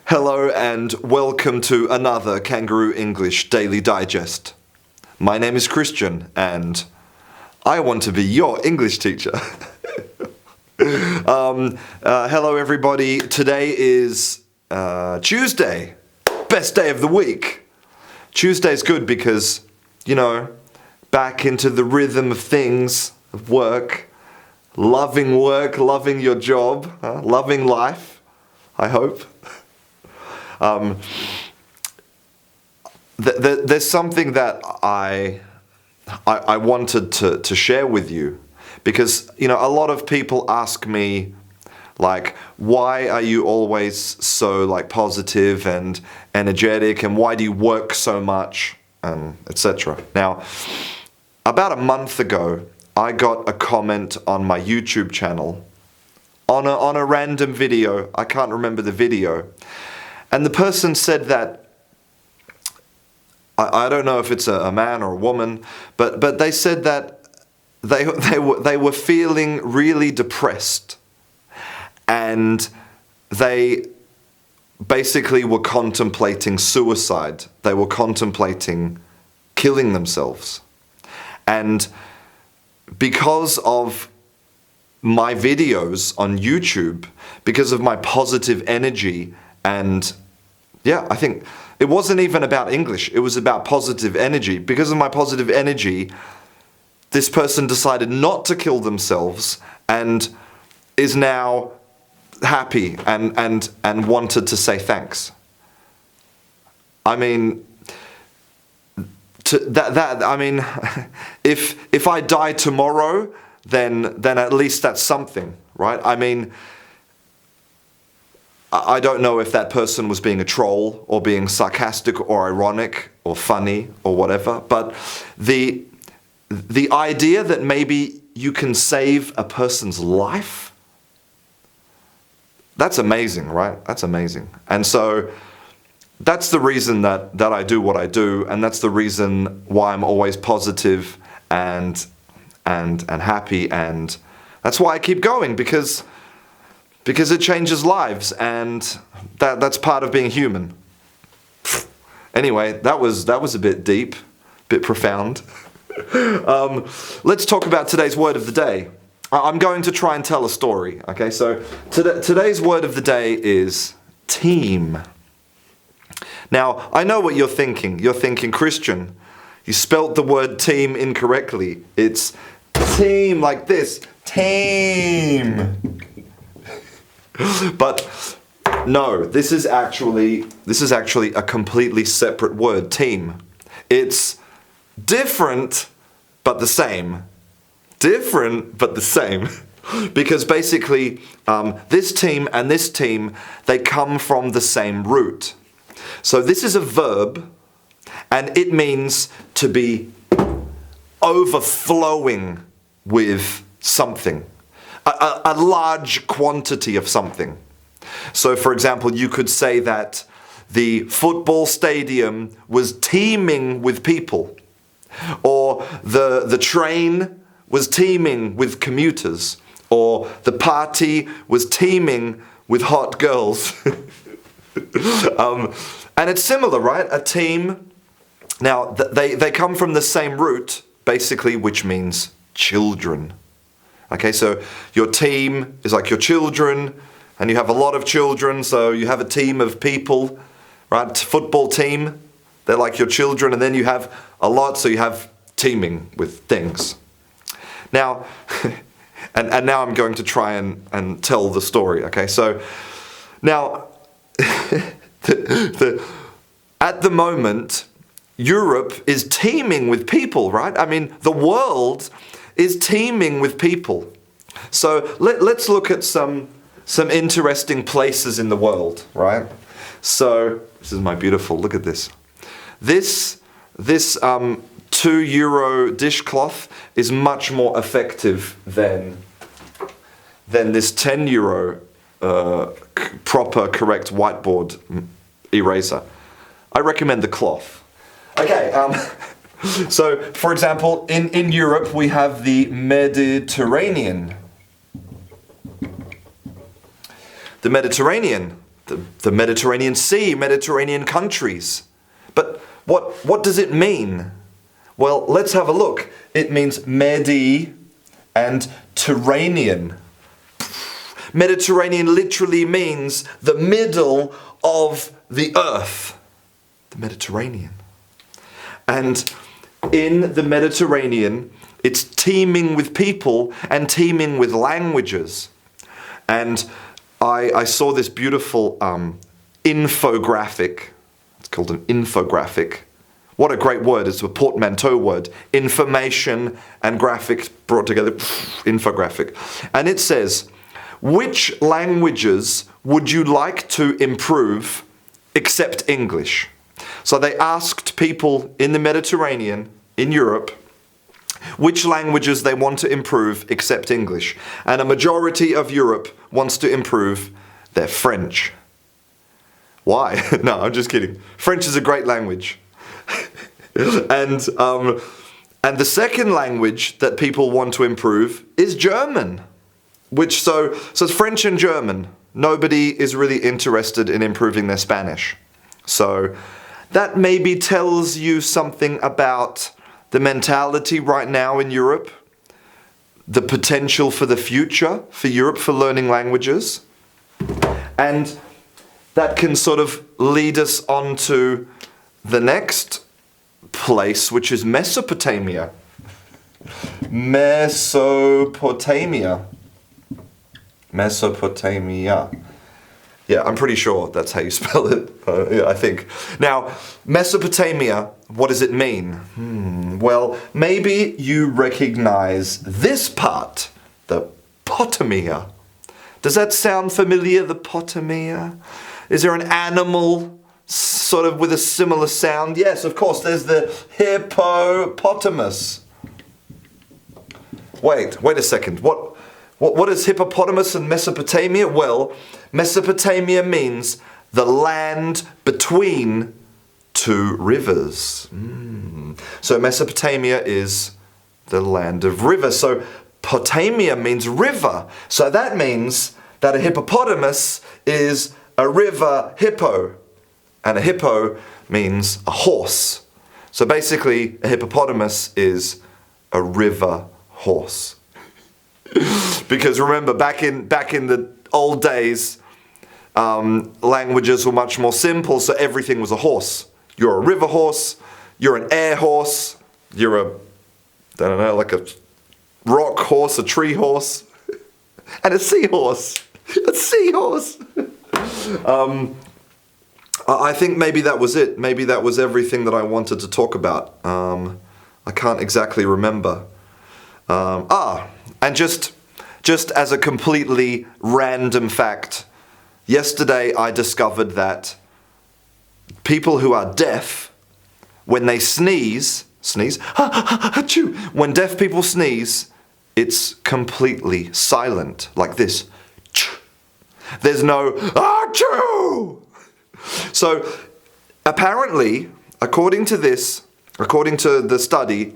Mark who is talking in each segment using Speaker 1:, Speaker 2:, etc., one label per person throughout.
Speaker 1: Hello and welcome to another Kangaroo English Daily Digest. My name is Christian and I want to be your English teacher. Hello everybody, today is Tuesday, best day of the week. Tuesday's good because, back into the rhythm of things, of work, loving your job, loving life, I hope. There's something that I wanted to share with you because, a lot of people ask me, why are you always so, positive and energetic, and why do you work so much, and etc. Now, about a month ago, I got a comment on my YouTube channel on a random video. I can't remember the video. And the person said that, I don't know if it's a man or a woman, but they said that they were feeling really depressed, and they basically were contemplating suicide. They were contemplating killing themselves. And because of my videos on YouTube, because of my positive energy, and I think it wasn't even about English, it was about positive energy. Because of my positive energy, this person decided not to kill themselves and is now happy and wanted to say thanks. I mean, if I die tomorrow, then at least that's something, right? I mean, I don't know if that person was being a troll or being sarcastic or ironic or funny or whatever, but the idea that maybe you can save a person's life, that's amazing, right? That's amazing. And so that's the reason that I do what I do, and that's the reason why I'm always positive and happy, and that's why I keep going, because it changes lives, and that's part of being human. Anyway, that was a bit deep, bit profound. Let's talk about today's word of the day. I'm going to try and tell a story. Okay, so today's word of the day is team. Now, I know what you're thinking. You're thinking, Christian, you spelt the word team incorrectly. It's team like this. Team. But no, this is actually a completely separate word, team. It's different but the same. Different but the same. Because basically, this team and this team, they come from the same root. So this is a verb, and it means to be overflowing with something. A large quantity of something. So, for example, you could say that the football stadium was teeming with people, or the train was teeming with commuters, or the party was teeming with hot girls. And it's similar, right? A team. Now, they come from the same root, basically, which means children. Okay, so your team is like your children, and you have a lot of children, so you have a team of people, right? Football team, they're like your children, and then you have a lot, so you have teeming with things. Now, and now I'm going to try and tell the story, okay? So, now, at the moment, Europe is teeming with people, right? I mean, the world is teeming with people. So let's look at some interesting places in the world, right? So this is my beautiful, look at this. This €2 dishcloth is much more effective than this €10 proper correct whiteboard eraser. I recommend the cloth. Okay, so, for example, in Europe we have the Mediterranean. The Mediterranean the Mediterranean Sea, Mediterranean countries. But what does it mean? Well, let's have a look. It means Medi and Terranean. Mediterranean literally means the middle of the earth. The Mediterranean. And in the Mediterranean, it's teeming with people and teeming with languages. And I saw this beautiful infographic. It's called an infographic. What a great word. It's a portmanteau word. Information and graphics brought together. Infographic. And it says, which languages would you like to improve except English? So they asked people in the Mediterranean, in Europe, which languages they want to improve except English. And a majority of Europe wants to improve their French. Why? No, I'm just kidding. French is a great language. And the second language that people want to improve is German. So it's French and German. Nobody is really interested in improving their Spanish. So that maybe tells you something about the mentality right now in Europe, the potential for the future for Europe for learning languages. And that can sort of lead us on to the next place, which is Mesopotamia. Mesopotamia. Yeah, I'm pretty sure that's how you spell it. Yeah, I think. Now, Mesopotamia, what does it mean? Well, maybe you recognize this part, the Potamia. Does that sound familiar, the Potamia? Is there an animal sort of with a similar sound? Yes, of course, there's the hippopotamus. Wait a second. What is hippopotamus in Mesopotamia? Well, Mesopotamia means the land between two rivers. So Mesopotamia is the land of rivers. So Potamia means river. So that means that a hippopotamus is a river hippo. And a hippo means a horse. So basically, a hippopotamus is a river horse. Because remember, back in the old days, languages were much more simple, so everything was a horse. You're a river horse, you're an air horse, you're like a rock horse, a tree horse, and a seahorse. A seahorse! I think maybe that was it. Maybe that was everything that I wanted to talk about. I can't exactly remember. And just as a completely random fact, yesterday I discovered that people who are deaf, when they sneeze, achoo, when deaf people sneeze, it's completely silent, like this. There's no achoo! So apparently, according to the study,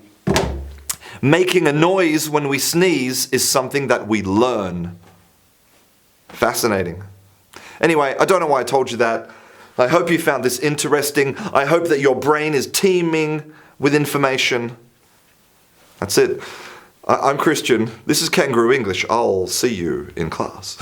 Speaker 1: making a noise when we sneeze is something that we learn. Fascinating. Anyway, I don't know why I told you that. I hope you found this interesting. I hope that your brain is teeming with information. That's it. I'm Christian. This is Canguro English. I'll see you in class.